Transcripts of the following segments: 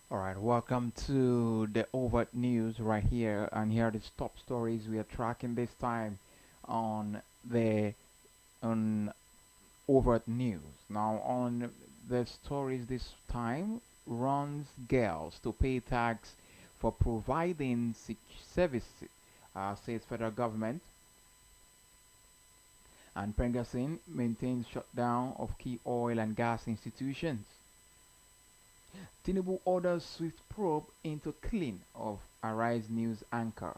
All right, welcome to the Overt News right here, and here are the top stories we are tracking this time on the on Overt News. Now, on the stories this time, runs girls to pay tax for providing services, says federal government, and Pengasin maintains shutdown of key oil and gas institutions. Tinubu orders swift probe into killing of Arise News anchor.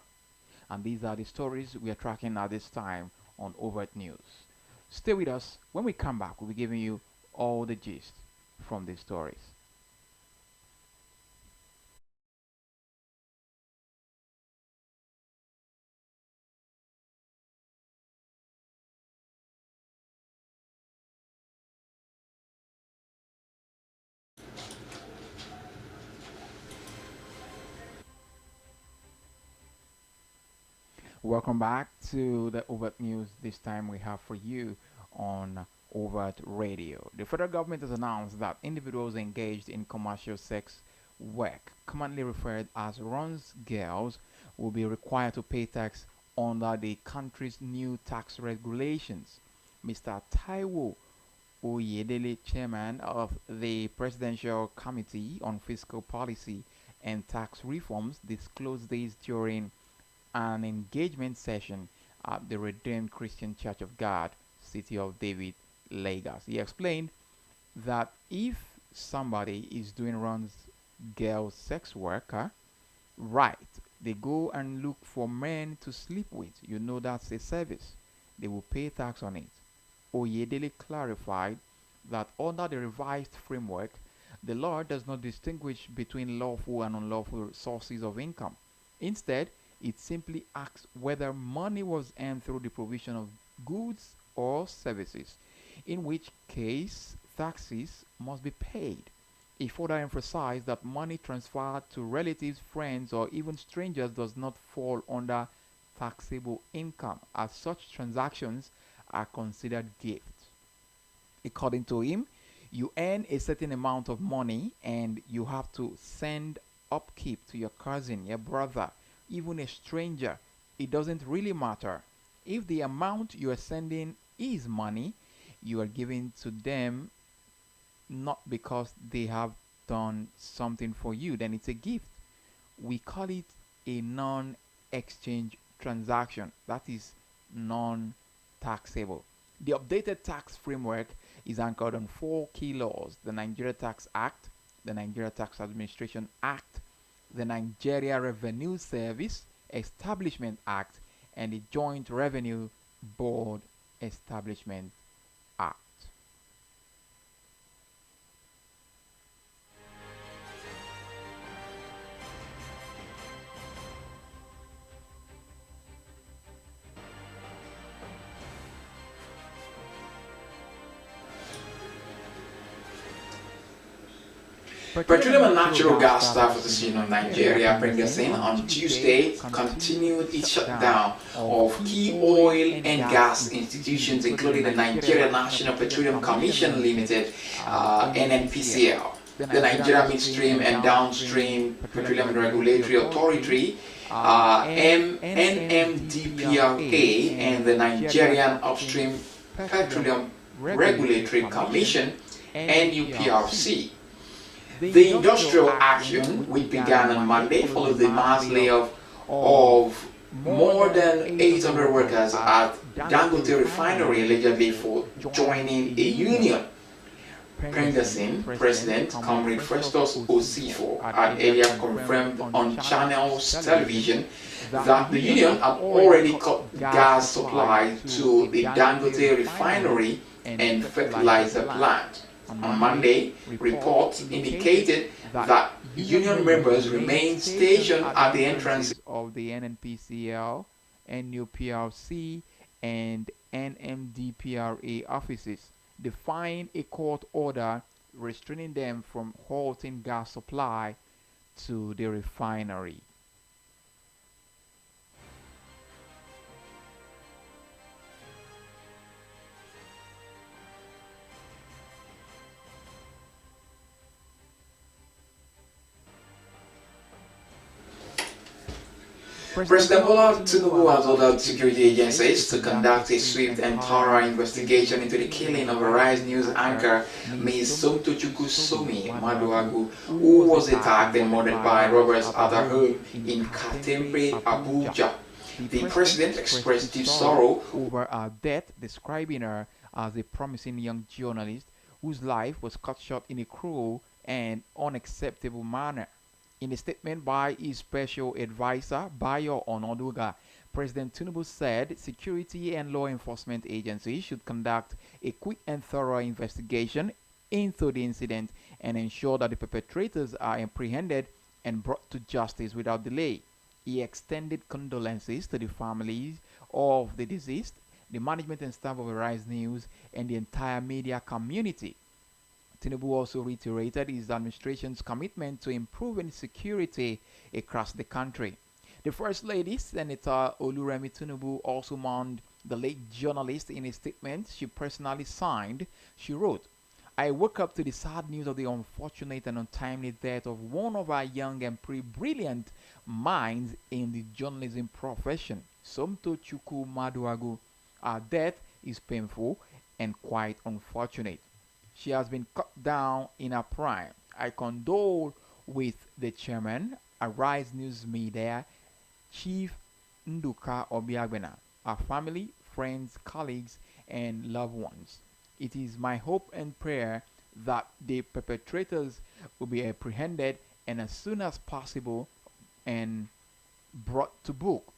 And these are the stories we are tracking at this time on Overt News. Stay with us. When we come back, we'll be giving you all the gist from these stories. Welcome back to the Overt News. This time we have for you on Overt Radio. The federal government has announced that individuals engaged in commercial sex work, commonly referred as runs girls, will be required to pay tax under the country's new tax regulations. Mr. Taiwo Oyedele, chairman of the Presidential Committee on Fiscal Policy and Tax Reforms, disclosed this during an engagement session at the Redeemed Christian Church of God, City of David, Lagos. He explained that if somebody is doing runs girl sex worker, right, they go and look for men to sleep with. You know that's a service. They will pay tax on it. Oyedele clarified that under the revised framework, the law does not distinguish between lawful and unlawful sources of income. Instead, it simply asks whether money was earned through the provision of goods or services, in which case taxes must be paid. It further emphasized that money transferred to relatives, friends, or even strangers does not fall under taxable income, as such transactions are considered gifts. According to him, you earn a certain amount of money and you have to send upkeep to your cousin, your brother, even a stranger. It doesn't really matter. If the amount you are sending is money, you are giving to them not because they have done something for you, then it's a gift. We call it a non exchange transaction. That is non taxable. The updated tax framework is anchored on four key laws: the Nigeria Tax Act, the Nigeria Tax Administration Act, the Nigeria Revenue Service Establishment Act, and the Joint Revenue Board Establishment Act. Petroleum Petroleum and and Natural Natural Gas Gas Staff Staff Association Association of of Nigeria, Nigeria, PENGASIN, PENGASIN, on on Tuesday Tuesday continued continued its its shutdown shutdown of of key key oil oil and and gas gas institutions, institutions, including the including the Nigeria Nigeria National National Petroleum Petroleum Commission Commission Limited, Limited, NNPCL, NNPCL, the the Nigeria Nigeria Midstream Midstream and and Downstream Downstream Petroleum Petroleum Regulatory Regulatory Authority, Authority, NMDPRA, NNMDPRA, and and the the Nigerian Nigerian Upstream Upstream Petroleum Petroleum Regulatory Regulatory Commission, Commission, NUPRC. NUPRC. The The industrial industrial action, action, which which began on began on Monday, Monday, followed the followed the mass mass layoff layoff of of more more than than 800 800 workers workers at at Dangote Dangote Refinery Refinery allegedly allegedly for for joining a joining a union. union. Prenderson, Prenderson, President, President, Comrade Comrade Festus Festus Osifo, Osifo, had had earlier earlier confirmed confirmed on on Channels Channels Television Television that the that the union union had had already already cut cut gas gas supply supply to the to the Dangote Dangote Refinery Refinery and and fertilizer fertilizer plant. plant. On On Monday, Monday, reports reports indicated indicated that that union union members members remained remained stationed stationed at the at the entrances entrance. of the NNPCL, NUPRC, and NMDPRA offices, defying a court order restraining them from halting gas supply to the refinery. President Bola Tinubu has ordered security agencies to conduct a swift and thorough investigation into the killing of a Rise News anchor, Ms. Somtochukwu Somi Maduagu, who was attacked and murdered by robbers at her home in Katempe, Abuja. The president expressed deep sorrow over her death, describing her as a promising young journalist whose life was cut short in a cruel and unacceptable manner. In a statement by his special advisor, Bayo Onoduga, President Tinubu said security and law enforcement agencies should conduct a quick and thorough investigation into the incident and ensure that the perpetrators are apprehended and brought to justice without delay. He extended condolences to the families of the deceased, the management and staff of Rise News, and the entire media community. Tinubu also reiterated his administration's commitment to improving security across the country. The First Lady, Senator Oluremi Tinubu, also mourned the late journalist in a statement she personally signed. She wrote, I woke up to the sad news of the unfortunate and untimely death of one of our young and pretty brilliant minds in the journalism profession, Somto Chukwu Maduagu. Our death is painful and quite unfortunate. She has been cut down in her prime. I condole with the chairman, Arise News Media, Chief Nduka Obiagbena, our family, friends, colleagues, and loved ones. It is my hope and prayer that the perpetrators will be apprehended and as soon as possible and brought to book.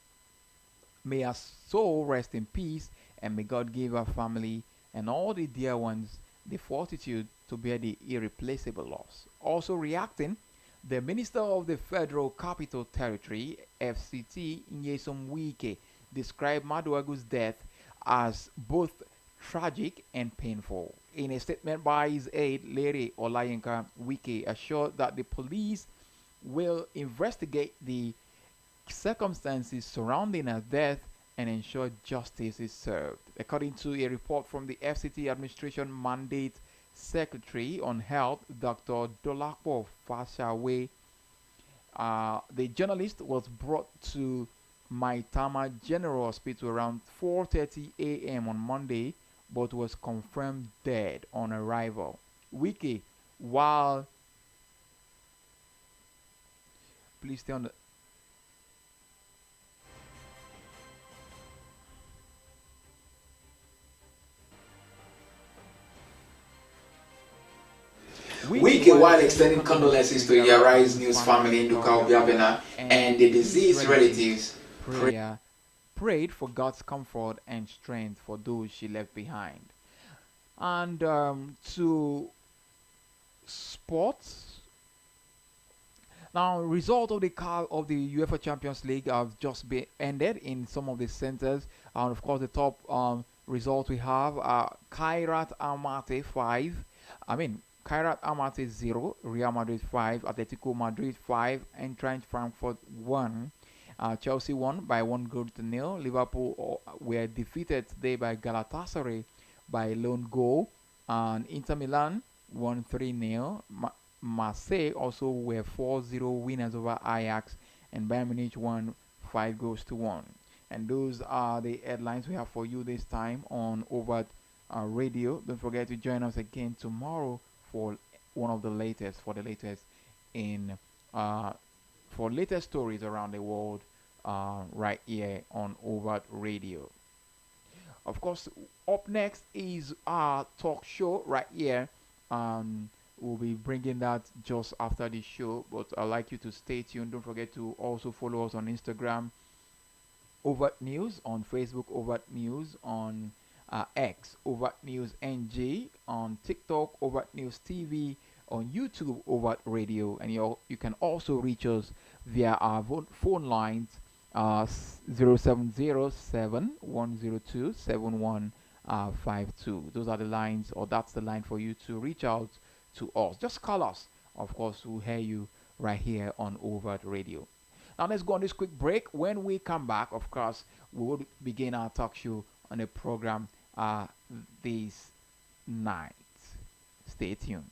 May her soul rest in peace, and may God give her family and all the dear ones the fortitude to bear the irreplaceable loss. Also reacting, the Minister of the Federal Capital Territory, FCT, Nyesom Wike, described Maduagu's death as both tragic and painful. In a statement by his aide, Lady Olayinka, Wike assured that the police will investigate the circumstances surrounding her death and ensure justice is served. According to a report from the FCT Administration Mandate Secretary on Health, Dr. Dolapo Fashawe, the journalist was brought to Maitama General Hospital around 4:30 a.m. on Monday, but was confirmed dead on arrival. Wiki, while please stay on the Wiki, while extending condolences to the Arise News family in Duka Obiabena and the deceased relatives, prayed for God's comfort and strength for those she left behind. And to sports. Now, result of the UEFA Champions League have just been ended in some of the centers, and of course, the top result we have Kairat Almaty 5. Kairat Almaty 0, Real Madrid 5, Atletico Madrid 5, Eintracht Frankfurt 1. Chelsea won by 1-0. Liverpool were defeated today by Galatasaray by a lone goal. And Inter Milan won 3-0. Marseille also were 4-0 winners over Ajax. And Bayern Munich won 5-1. And those are the headlines we have for you this time on Overt Radio. Don't forget to join us again tomorrow for the latest in for latest stories around the world right here on Overt Radio. Of course, up next is our talk show right here. We'll be bringing that just after the show, but I'd like you to stay tuned. Don't forget to also follow us on Instagram, Overt News, on Facebook, Overt News, on X, Overt News NG, on TikTok, Overt News TV, on YouTube, Overt Radio, and you can also reach us via our phone lines 0707-102-7152. Those are the lines, or that's the line for you to reach out to us. Just call us. Of course, we'll hear you right here on Overt Radio. Now let's go on this quick break. When we come back, of course, we will begin our talk show on the program this night. Stay tuned.